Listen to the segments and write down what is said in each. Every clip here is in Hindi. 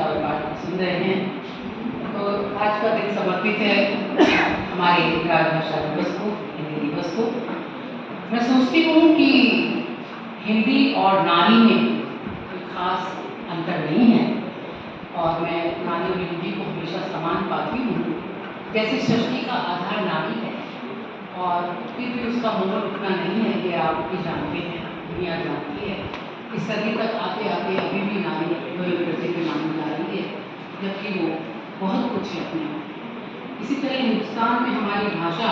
और पाठ सुन रहे हैं। तो आज का दिन समर्पित है हमारे राजभाषा दिवस को, हिंदी दिवस को। मैं सोचती हूँ कि हिंदी और नारी में कोई खास अंतर नहीं है और मैं नारी और हिंदी को हमेशा समान पाती हूँ। जैसे सृष्टि का आधार नारी है और फिर भी उसका मोड़ उतना नहीं है कि आप भी जानते हैं, दुनिया जानती है। इस सदी तक आते आते अभी भी नारी प्रति में मानी जा रही है, जबकि वो बहुत कुछ है अपने आप। इसी तरह हिंदुस्तान में हमारी भाषा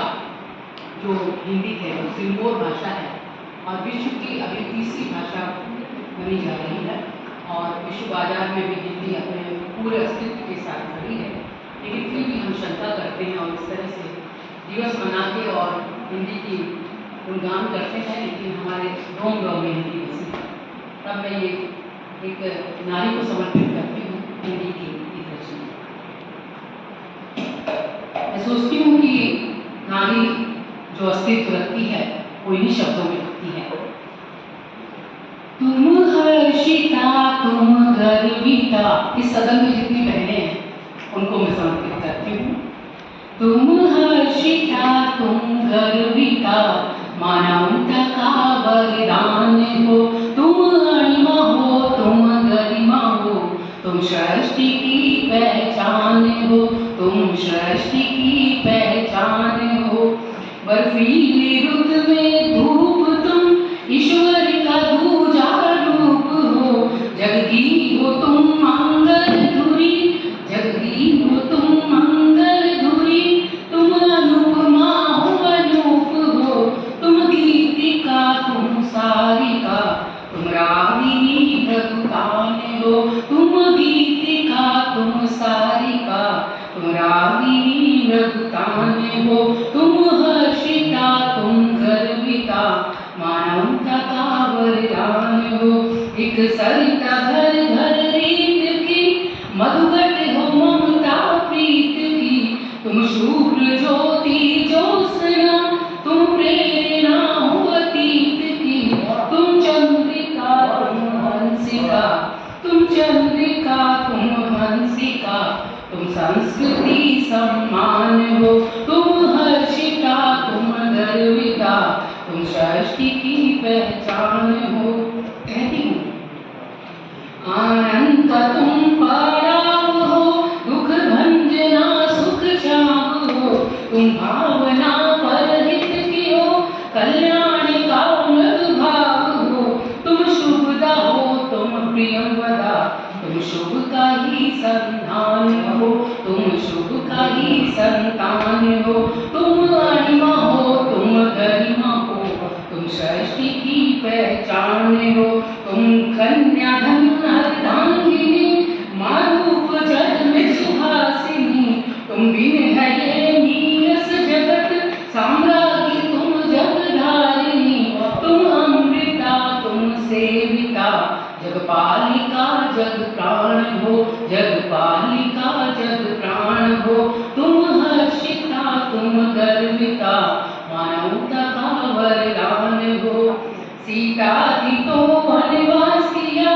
जो हिंदी है वो सिलमोर भाषा है और विश्व की अभी तीसरी भाषा बनी जा रही है और विश्व बाजार में भी हिंदी अपने पूरे अस्तित्व के साथ खड़ी है। लेकिन फिर भी हम शंका करते हैं और इस तरह से दिवस मना के और हिंदी की गुणगान करते हैं, लेकिन हमारे रोम रोम में हिंदी बसी है। तब मैं ये एक नारी को समर्पित करती हूँ हिंदी की रचना। मैं सोचती हूँ कि नारी जो अस्तित्व रखती है वो इन्हीं शब्दों में रखती है। तुम हर्षिता तुम गर्विता, इस सदन में जितनी बहनें हैं उनको मैं समर्पित करती हूँ। तुम हर्षिता तुम गर्विता, मानवता का वरदान हो। तुम अणिमा हो तुम गरिमा हो, तुम सृष्टि की पहचान हो। तुम सृष्टि की पहचान हो। बर्फीली रुत में धूप तुम, ईश्वर का दूजा रूप हो। जगगी हो तुम मंगल धुरी, जगगी हो तुम मंगल धुरी। तुम अनुपमा हो अनूप हो, तुम गीतिका तुम सारिका, तुम रागिनी भगतान हो। तुम गीतिका तुम सारिका, तुम रागिनी भगतान हो। तुम हर्षिता तुम गर्विता, मानवता का वरदान हो। एक सरिता घर घर रीत की, मधुघट हो ममता प्रीत की। तुम शुभ्र ज्योति ज्योत्सना, तुम प्रेरणा हो अतीत की। तुम चंद्रिका तुम हंसिका, तुम चंद्रिका तुम हंसिका, तुम संस्कृति सम्मान हो। तुम हर्षिता तुम गर्विता, तुम सृष्टि की पहचान हो। कहती हूँ आनंद का तुम पराव हो, दुख भंजना सुख छाव हो। तुम भावना परहित की हो, कल्याण का मृद भाव हो। तुम शुभदा हो तुम प्रियंवदा, तुम शुभ का ही संतान हो। तुम शुभ का ही संतान हो। तुम अणिमा हो तुम गरिमा हो, तुम सृष्टि की पहचान हो। तुम कन्या धन अर्धांगिनी, मारूप जग में सुहासिनी। तुम बिन है ये नीरस जगत, साम्राज्ञी तुम जगधारिणी। तुम अमृता तुम सेविता, जगपालिका जग प्राण हो। जगपालिका जग प्राण हो। तुम हर्षिता तुम गर्विता, मानवता का वरदान हो। सीता थी तो वनवास किया,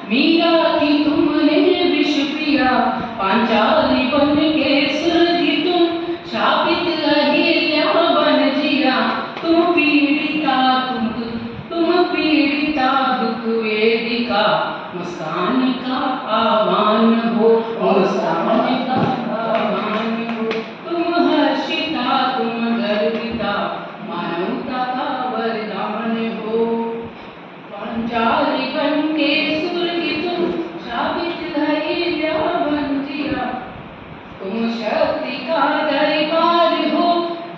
मीरा थी तुमने विष पिया। पांचाली बन के स्वर्गी तुम, शापित अहिल्या बन जिया। तुम पीड़िता तुम पीड़िता दुख वेदिका, मुस्कान का आह्वान हो। मुस्कान का आह्वान हो। तुम हर्षिता तुम गर्विता, मानवता का वरदान हो। पांचाली बन के स्वर्गी तुम, शापित अहिल्या बन जिया। तुम शक्ति का दरबार हो,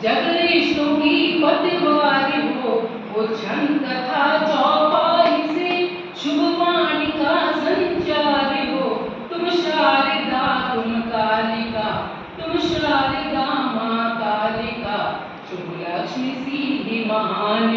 जगदीशों की पतवार हो। वो छंद तथा चौपाई से, शुभ वाणी का संचार हो। तुम शारदा तुम कालिका, तुम शारदा माँ कालिका, शुभ लक्ष्मी सीधी महान